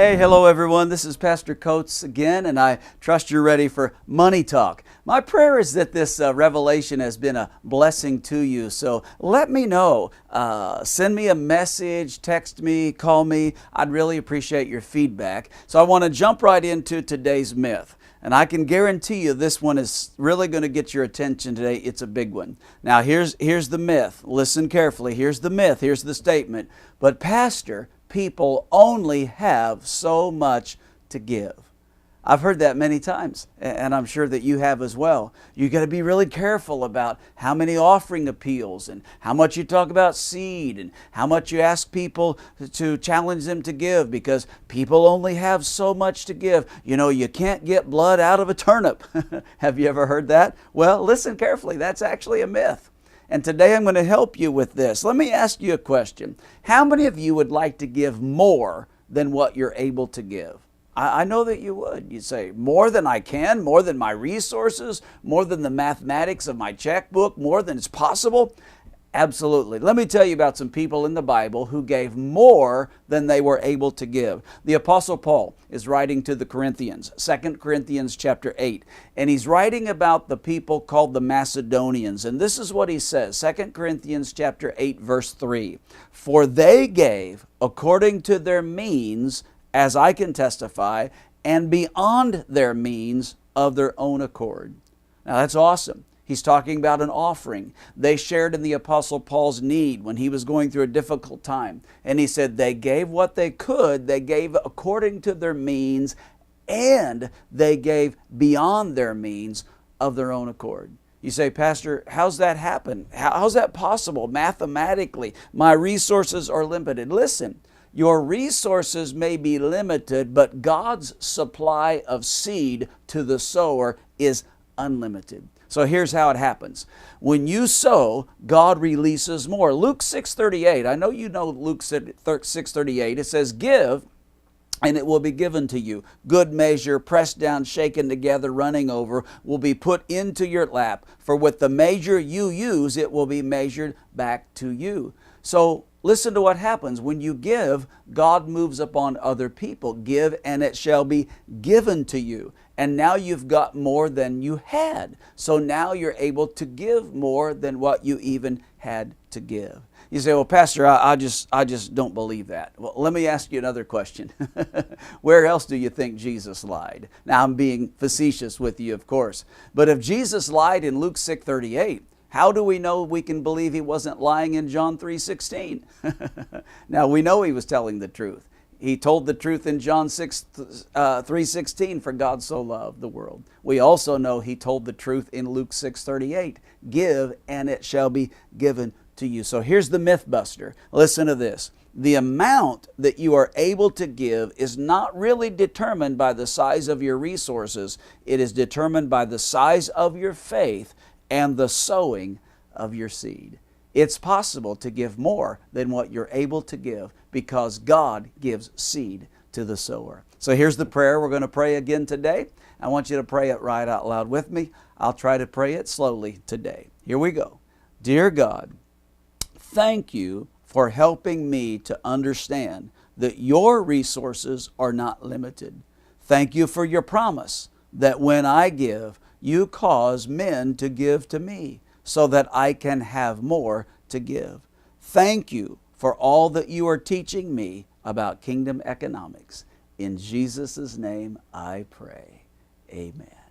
Hey, hello everyone. This is Pastor Coates again, and I trust you're ready for Money Talk. My prayer is that this revelation has been a blessing to you. So let me know. Send me a message, text me, call me. I'd really appreciate your feedback. So I want to jump right into today's myth. And I can guarantee you this one is really going to get your attention today. It's a big one. Now here's the myth. Listen carefully. Here's the myth. Here's the statement. But Pastor, people only have so much to give. I've heard that many times, and I'm sure that you have as well. You got to be really careful about how many offering appeals and how much you talk about seed and how much you ask people to challenge them to give, because people only have so much to give. You know, you can't get blood out of a turnip. Have you ever heard that? Well, listen carefully. That's actually a myth. And today I'm going to help you with this. Let me ask you a question. How many of you would like to give more than what you're able to give? I know that you would. You'd say, more than I can, more than my resources, more than the mathematics of my checkbook, more than it's possible. Absolutely. Let me tell you about some people in the Bible who gave more than they were able to give. The Apostle Paul is writing to the Corinthians, 2 Corinthians chapter 8, and he's writing about the people called the Macedonians. And this is what he says, 2 Corinthians chapter 8, verse 3. For they gave according to their means, as I can testify, and beyond their means of their own accord. Now that's awesome. He's talking about an offering. They shared in the Apostle Paul's need when he was going through a difficult time. And he said they gave what they could. They gave according to their means, and they gave beyond their means of their own accord. You say, Pastor, how's that happen? How's that possible mathematically? My resources are limited. Listen, your resources may be limited, but God's supply of seed to the sower is unlimited. So here's how it happens. When you sow, God releases more. Luke 6:38, I know you know Luke 6:38, it says, give, and it will be given to you. Good measure, pressed down, shaken together, running over, will be put into your lap. For with the measure you use, it will be measured back to you. So listen to what happens. When you give, God moves upon other people. Give, and it shall be given to you. And now you've got more than you had. So now you're able to give more than what you even had to give. You say, well, Pastor, I just don't believe that. Well, let me ask you another question. Where else do you think Jesus lied? Now, I'm being facetious with you, of course. But if Jesus lied in Luke 6:38, how do we know we can believe he wasn't lying in John 3:16? Now, we know he was telling the truth. He told the truth in John 3:16, for God so loved the world. We also know he told the truth in Luke 6:38, give and it shall be given to you. So here's the myth buster. Listen to this. The amount that you are able to give is not really determined by the size of your resources. It is determined by the size of your faith and the sowing of your seed. It's possible to give more than what you're able to give because God gives seed to the sower. So here's the prayer we're going to pray again today. I want you to pray it right out loud with me. I'll try to pray it slowly today. Here we go. Dear God, thank you for helping me to understand that your resources are not limited. Thank you for your promise that when I give, you cause men to give to me, so that I can have more to give. Thank you for all that you are teaching me about kingdom economics. In Jesus' name I pray. Amen.